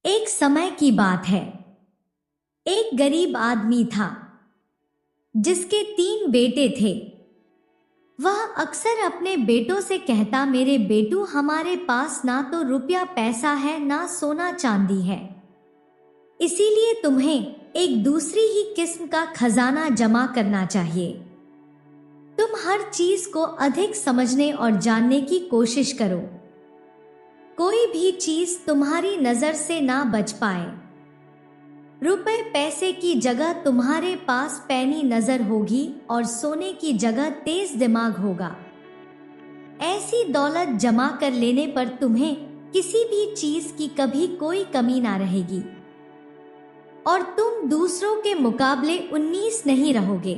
एक समय की बात है। एक गरीब आदमी था जिसके 3 बेटे थे। वह अक्सर अपने बेटों से कहता, मेरे बेटू, हमारे पास ना तो रुपया पैसा है ना सोना चांदी है, इसीलिए तुम्हें एक दूसरी ही किस्म का खजाना जमा करना चाहिए। तुम हर चीज को अधिक समझने और जानने की कोशिश करो। कोई भी चीज तुम्हारी नजर से ना बच पाए। रुपए पैसे की जगह तुम्हारे पास पैनी नजर होगी और सोने की जगह तेज दिमाग होगा। ऐसी दौलत जमा कर लेने पर तुम्हें किसी भी चीज की कभी कोई कमी ना रहेगी और तुम दूसरों के मुकाबले 19 नहीं रहोगे।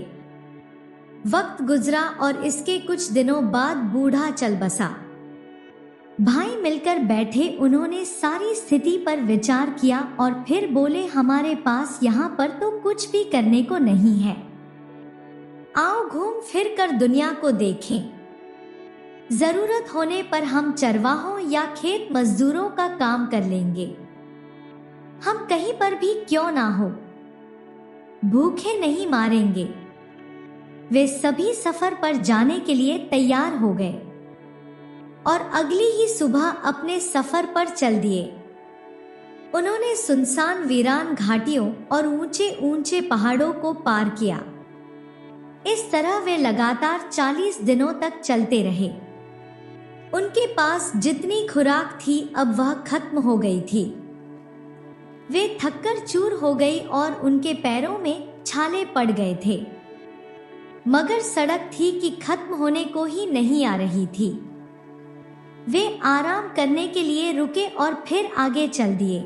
वक्त गुजरा और इसके कुछ दिनों बाद बूढ़ा चल बसा। भाई मिलकर बैठे, उन्होंने सारी स्थिति पर विचार किया और फिर बोले, हमारे पास यहाँ पर तो कुछ भी करने को नहीं है। आओ घूम फिर कर दुनिया को देखें। जरूरत होने पर हम चरवाहों या खेत मजदूरों का काम कर लेंगे। हम कहीं पर भी क्यों ना हो, भूखे नहीं मारेंगे। वे सभी सफर पर जाने के लिए तैयार हो गए और अगली ही सुबह अपने सफर पर चल दिए। उन्होंने सुनसान वीरान घाटियों और ऊंचे ऊंचे पहाड़ों को पार किया। इस तरह वे लगातार 40 दिनों तक चलते रहे। उनके पास जितनी खुराक थी अब वह खत्म हो गई थी। वे थककर चूर हो गई और उनके पैरों में छाले पड़ गए थे, मगर सड़क थी कि खत्म होने को ही नहीं आ रही थी। वे आराम करने के लिए रुके और फिर आगे चल दिए।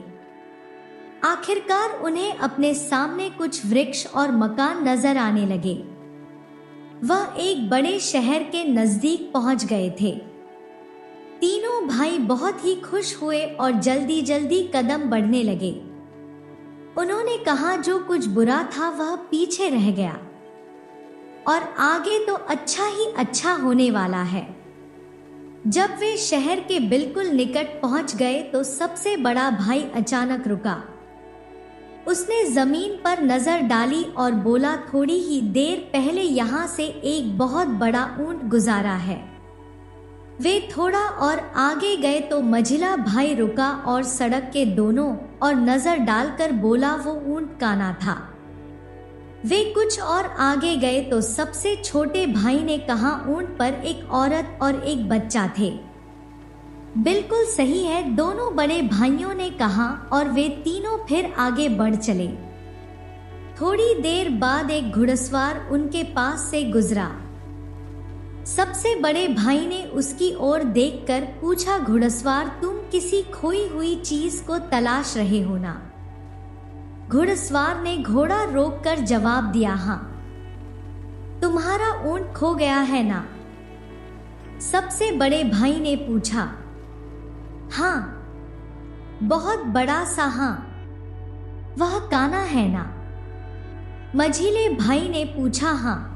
आखिरकार उन्हें अपने सामने कुछ वृक्ष और मकान नजर आने लगे। वह एक बड़े शहर के नजदीक पहुंच गए थे। तीनों भाई बहुत ही खुश हुए और जल्दी जल्दी कदम बढ़ने लगे। उन्होंने कहा, जो कुछ बुरा था वह पीछे रह गया और आगे तो अच्छा ही अच्छा होने वाला है। जब वे शहर के बिल्कुल निकट पहुंच गए तो सबसे बड़ा भाई अचानक रुका। उसने जमीन पर नजर डाली और बोला, थोड़ी ही देर पहले यहाँ से एक बहुत बड़ा ऊंट गुजारा है। वे थोड़ा और आगे गए तो मझिला भाई रुका और सड़क के दोनों और नजर डालकर बोला, वो ऊंट काना था। वे कुछ और आगे गए तो सबसे छोटे भाई ने कहा, ऊंट पर एक औरत और एक बच्चा थे। बिल्कुल सही है, दोनों बड़े भाइयों ने कहा और वे तीनों फिर आगे बढ़ चले। थोड़ी देर बाद एक घुड़सवार उनके पास से गुजरा। सबसे बड़े भाई ने उसकी ओर देखकर पूछा, घुड़सवार, तुम किसी खोई हुई चीज को तलाश रहे हो ना? घुड़सवार ने घोड़ा रोककर जवाब दिया, हाँ। तुम्हारा ऊंट खो गया है ना? सबसे बड़े भाई ने पूछा। हाँ, बहुत बड़ा सा हाँ। वह काना है ना? मझिले भाई ने पूछा। हाँ।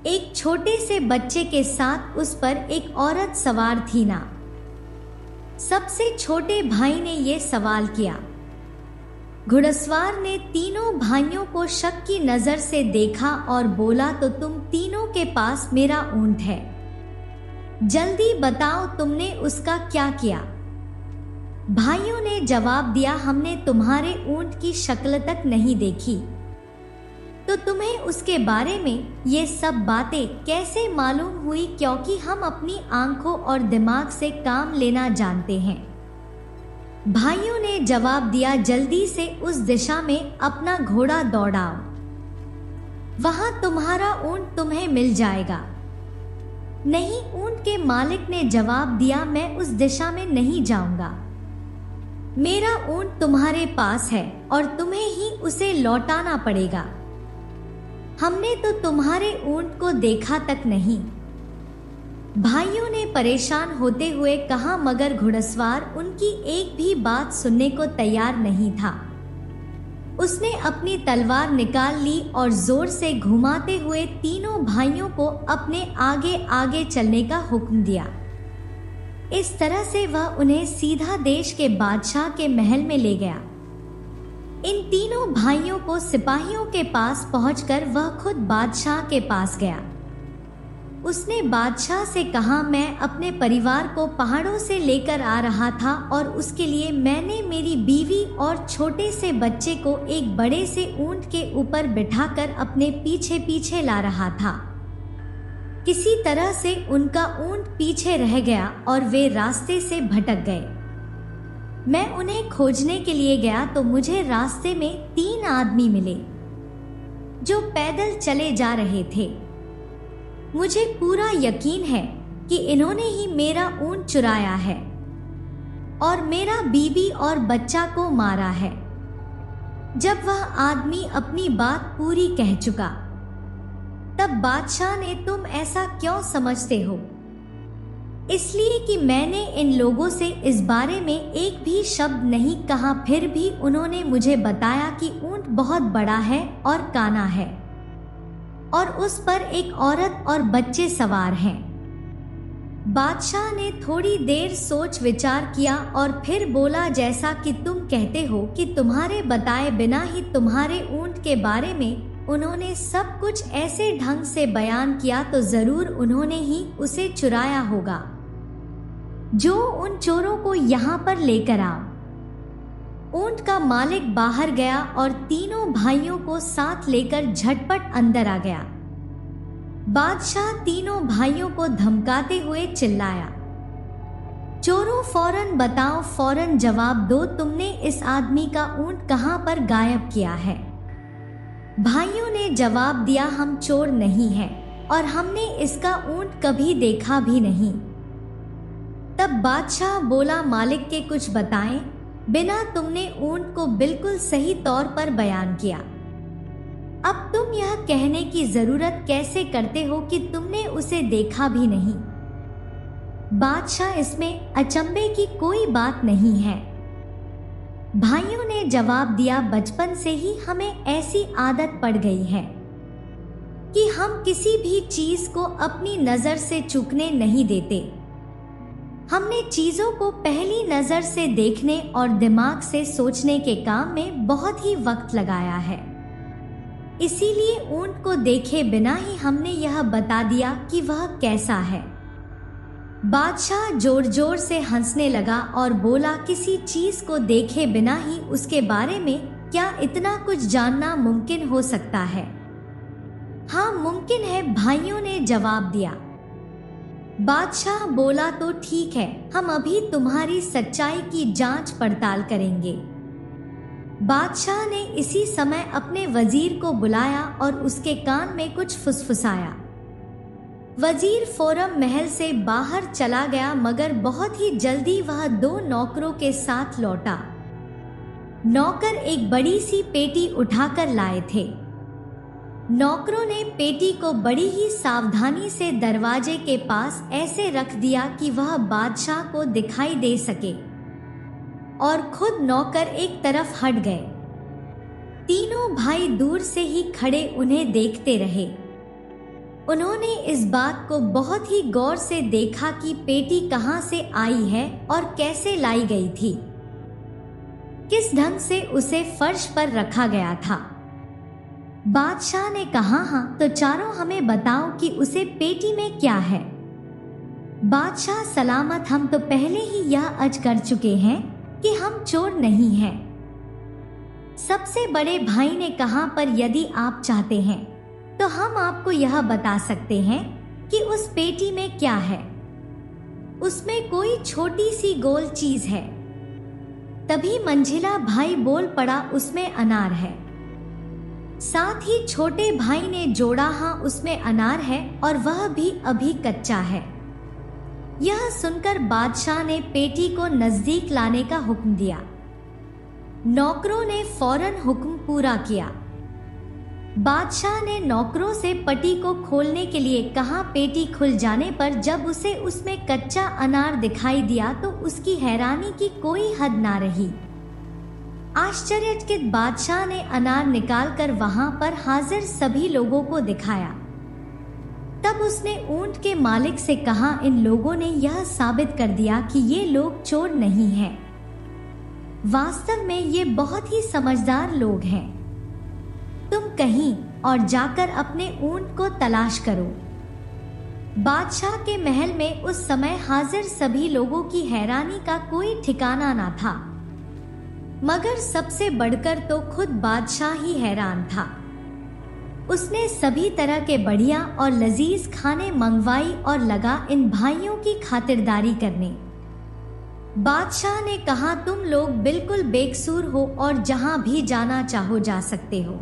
एक छोटे से बच्चे के साथ उस पर एक औरत सवार थी ना? सबसे छोटे भाई ने यह सवाल किया। घुड़सवार ने तीनों भाइयों को शक की नजर से देखा और बोला, तो तुम तीनों के पास मेरा ऊंट है, जल्दी बताओ तुमने उसका क्या किया? भाइयों ने जवाब दिया, हमने तुम्हारे ऊंट की शक्ल तक नहीं देखी, तो तुम्हें उसके बारे में ये सब बातें कैसे मालूम हुई? क्योंकि हम अपनी आंखों और दिमाग से काम लेना जानते हैं। भाइयों ने जवाब दिया, जल्दी से उस दिशा में अपना घोड़ा दौड़ाओ, वहां तुम्हारा ऊंट तुम्हें मिल जाएगा। नहीं, ऊंट के मालिक ने जवाब दिया, मैं उस दिशा में नहीं जाऊंगा। मेरा ऊंट तुम्हारे पास है और तुम्हें ही उसे लौटाना पड़ेगा। हमने तो तुम्हारे ऊंट को देखा तक नहीं। भाइयों ने परेशान होते हुए कहा, मगर घुड़सवार उनकी एक भी बात सुनने को तैयार नहीं था। उसने अपनी तलवार निकाल ली और जोर से घुमाते हुए तीनों भाइयों को अपने आगे आगे चलने का हुक्म दिया। इस तरह से वह उन्हें सीधा देश के बादशाह के महल में ले गया। इन तीनों भाइयों को सिपाहियों के पास पहुंचकर वह खुद बादशाह के पास गया। उसने बादशाह से कहा, मैं अपने परिवार को पहाड़ों से लेकर आ रहा था और उसके लिए मैंने मेरी बीवी और छोटे से बच्चे को एक बड़े से ऊंट के ऊपर बिठाकर अपने पीछे पीछे ला रहा था। किसी तरह से उनका ऊंट पीछे रह गया और वे रास्ते से भटक गए। मैं उन्हें खोजने के लिए गया तो मुझे रास्ते में 3 आदमी मिले जो पैदल चले जा रहे थे। मुझे पूरा यकीन है कि इन्होंने ही मेरा ऊंट चुराया है और मेरा बीवी और बच्चा को मारा है। जब वह आदमी अपनी बात पूरी कह चुका तब बादशाह ने, तुम ऐसा क्यों समझते हो? इसलिए कि मैंने इन लोगों से इस बारे में एक भी शब्द नहीं कहा। फिर भी उन्होंने मुझे बताया कि ऊंट बहुत बड़ा है और काना है और उस पर एक औरत और बच्चे सवार हैं। बादशाह ने थोड़ी देर सोच विचार किया और फिर बोला, जैसा कि तुम कहते हो कि तुम्हारे बताए बिना ही तुम्हारे ऊंट के बारे में उन्होंने सब कुछ ऐसे ढंग से बयान किया तो जरूर उन्होंने ही उसे चुराया होगा। जो उन चोरों को यहाँ पर लेकर आओ। ऊंट का मालिक बाहर गया और तीनों भाइयों को साथ लेकर झटपट अंदर आ गया। बादशाह तीनों भाइयों को धमकाते हुए चिल्लाया, चोरों फौरन बताओ, फौरन जवाब दो, तुमने इस आदमी का ऊंट कहाँ पर गायब किया है? भाइयों ने जवाब दिया, हम चोर नहीं हैं और हमने इसका ऊंट कभी देखा भी नहीं। तब बादशाह बोला, मालिक के कुछ बताएं, बिना तुमने ऊंट को बिल्कुल सही तौर पर बयान किया। अब तुम यह कहने की जरूरत कैसे करते हो कि तुमने उसे देखा भी नहीं? बादशाह, इसमें अचंभे की कोई बात नहीं है। भाइयों ने जवाब दिया, बचपन से ही हमें ऐसी आदत पड़ गई है कि हम किसी भी चीज को अपनी नजर से चूकने नहीं देते। हमने चीजों को पहली नजर से देखने और दिमाग से सोचने के काम में बहुत ही वक्त लगाया है। इसीलिए ऊंट को देखे बिना ही हमने यह बता दिया कि वह कैसा है। बादशाह जोर जोर से हंसने लगा और बोला, किसी चीज को देखे बिना ही उसके बारे में क्या इतना कुछ जानना मुमकिन हो सकता है? हाँ मुमकिन है, भाइयों ने जवाब दिया। बादशाह बोला, तो ठीक है, हम अभी तुम्हारी सच्चाई की जांच पड़ताल करेंगे। बादशाह ने इसी समय अपने वजीर को बुलाया और उसके कान में कुछ फुसफुसाया। वजीर फौरन महल से बाहर चला गया, मगर बहुत ही जल्दी वह 2 नौकरों के साथ लौटा। नौकर एक बड़ी सी पेटी उठाकर लाए थे। नौकरों ने पेटी को बड़ी ही सावधानी से दरवाजे के पास ऐसे रख दिया कि वह बादशाह को दिखाई दे सके और खुद नौकर एक तरफ हट गए। तीनों भाई दूर से ही खड़े उन्हें देखते रहे। उन्होंने इस बात को बहुत ही गौर से देखा कि पेटी कहां से आई है और कैसे लाई गई थी, किस ढंग से उसे फर्श पर रखा गया था। बादशाह ने कहा, हाँ तो चारों हमें बताओ कि उसे पेटी में क्या है। बादशाह, सलामत, हम तो पहले ही यह अर्ज कर चुके हैं कि हम चोर नहीं हैं। सबसे बड़े भाई ने कहा, पर यदि आप चाहते हैं तो हम आपको यह बता सकते हैं कि उस पेटी में क्या है। उसमें कोई छोटी सी गोल चीज है। तभी मंझिला भाई बोल पड़ा, उसमें अनार है। साथ ही छोटे भाई ने जोड़ा, हाँ उसमें अनार है और वह भी अभी कच्चा है। यह सुनकर बादशाह ने पेटी को नजदीक लाने का हुक्म दिया। नौकरों ने फौरन हुक्म पूरा किया। बादशाह ने नौकरों से पट्टी को खोलने के लिए कहा। पेटी खुल जाने पर जब उसे उसमें कच्चा अनार दिखाई दिया तो उसकी हैरानी की कोई हद ना रही। आश्चर्यचकित बादशाह ने अनार निकालकर वहां पर हाजिर सभी लोगों को दिखाया। तब उसने ऊंट के मालिक से कहा, इन लोगों ने यह साबित कर दिया कि ये लोग चोर नहीं हैं। वास्तव में ये बहुत ही समझदार लोग हैं। तुम कहीं और जाकर अपने ऊंट को तलाश करो। बादशाह के महल में उस समय हाजिर सभी लोगों की हैरानी का कोई ठिकाना ना था, मगर सबसे बढ़कर तो खुद बादशाह ही हैरान था। उसने सभी तरह के बढ़िया और लजीज खाने मंगवाई और लगा इन भाइयों की खातिरदारी करने। बादशाह ने कहा, तुम लोग बिल्कुल बेकसूर हो और जहां भी जाना चाहो जा सकते हो,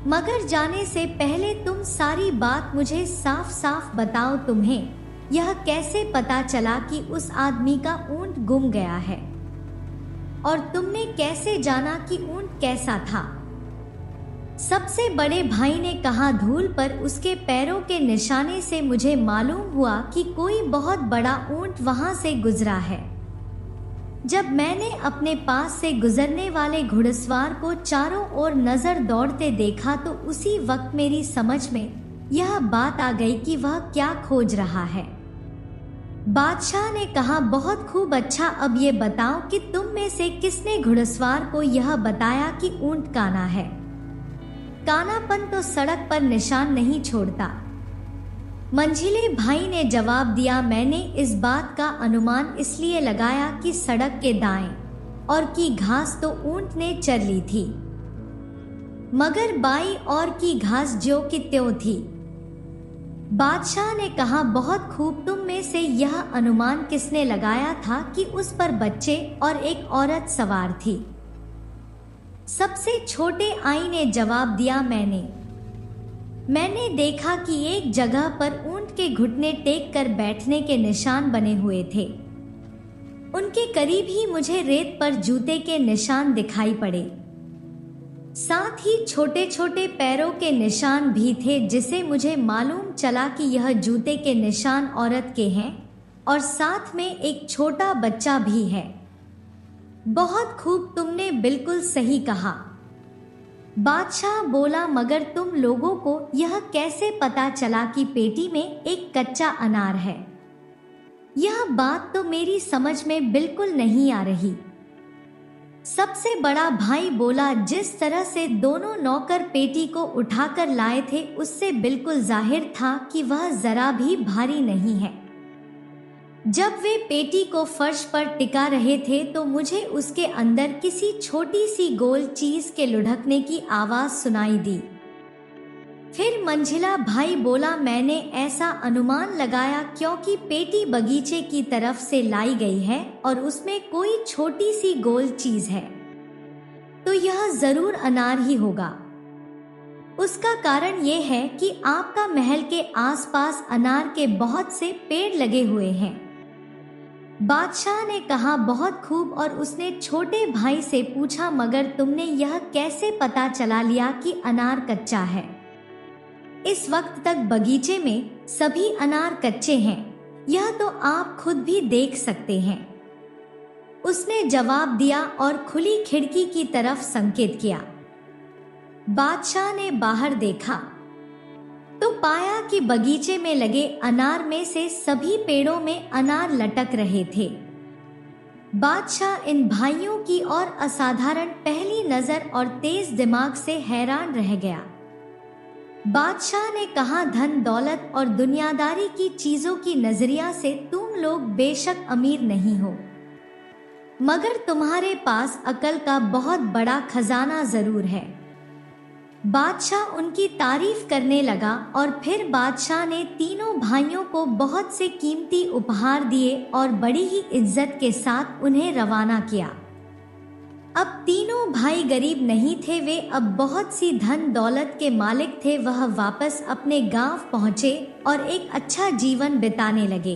मगर जाने से पहले तुम सारी बात मुझे साफ साफ बताओ। तुम्हें यह कैसे पता चला कि उस आदमी का ऊंट गुम गया है, और तुमने कैसे जाना कि ऊंट कैसा था? सबसे बड़े भाई ने कहा, धूल पर उसके पैरों के निशाने से मुझे मालूम हुआ कि कोई बहुत बड़ा ऊंट वहां से गुजरा है। जब मैंने अपने पास से गुजरने वाले घुड़सवार को चारों ओर नजर दौड़ते देखा तो उसी वक्त मेरी समझ में यह बात आ गई कि वह क्या खोज रहा है। बादशाह ने कहा, बहुत खूब, अच्छा अब ये बताओ कि तुम में से किसने घुड़सवार को यह बताया कि ऊंट काना है? कानापन तो सड़क पर निशान नहीं छोड़ता। मंझिले भाई ने जवाब दिया, मैंने इस बात का अनुमान इसलिए लगाया कि सड़क के दाएं और की घास तो ऊंट ने चर ली थी, मगर बाईं और की घास ज्यों की त्यों थी। बादशाह ने कहा, बहुत खूब, तुम में से यह अनुमान किसने लगाया था कि उस पर बच्चे और एक औरत सवार थी? सबसे छोटे आई ने जवाब दिया, मैंने देखा कि एक जगह पर ऊंट के घुटने टेक कर बैठने के निशान बने हुए थे। उनके करीब ही मुझे रेत पर जूते के निशान दिखाई पड़े। साथ ही छोटे छोटे पैरों के निशान भी थे, जिसे मुझे मालूम चला कि यह जूते के निशान औरत के हैं, और साथ में एक छोटा बच्चा भी है। बहुत खूब, तुमने बिल्कुल सही कहा। बादशाह बोला, मगर तुम लोगों को यह कैसे पता चला कि पेटी में एक कच्चा अनार है? यह बात तो मेरी समझ में बिल्कुल नहीं आ रही। सबसे बड़ा भाई बोला, जिस तरह से दोनों नौकर पेटी को उठाकर लाए थे उससे बिल्कुल जाहिर था कि वह जरा भी भारी नहीं है। जब वे पेटी को फर्श पर टिका रहे थे तो मुझे उसके अंदर किसी छोटी सी गोल चीज के लुढ़कने की आवाज सुनाई दी। फिर मंझिला भाई बोला, मैंने ऐसा अनुमान लगाया क्योंकि पेटी बगीचे की तरफ से लाई गई है और उसमें कोई छोटी सी गोल चीज है, तो यह जरूर अनार ही होगा। उसका कारण यह है कि आपका महल के आसपास अनार के बहुत से पेड़ लगे हुए हैं। बादशाह ने कहा, बहुत खूब, और उसने छोटे भाई से पूछा, मगर तुमने यह कैसे पता चला लिया कि अनार कच्चा है? इस वक्त तक बगीचे में सभी अनार कच्चे हैं, यह तो आप खुद भी देख सकते हैं। उसने जवाब दिया और खुली खिड़की की तरफ संकेत किया। बादशाह ने बाहर देखा तो पाया कि बगीचे में लगे अनार में से सभी पेड़ों में अनार लटक रहे थे। बादशाह इन भाइयों की और असाधारण पहली नजर और तेज दिमाग से हैरान रह गया। बादशाह ने कहा, धन दौलत और दुनियादारी की चीजों की नजरिया से तुम लोग बेशक अमीर नहीं हो, मगर तुम्हारे पास अकल का बहुत बड़ा खजाना जरूर है। बादशाह उनकी तारीफ करने लगा और फिर बादशाह ने तीनों भाइयों को बहुत से कीमती उपहार दिए और बड़ी ही इज्जत के साथ उन्हें रवाना किया। अब तीनों भाई गरीब नहीं थे, वे अब बहुत सी धन दौलत के मालिक थे। वह वापस अपने गांव पहुंचे और एक अच्छा जीवन बिताने लगे।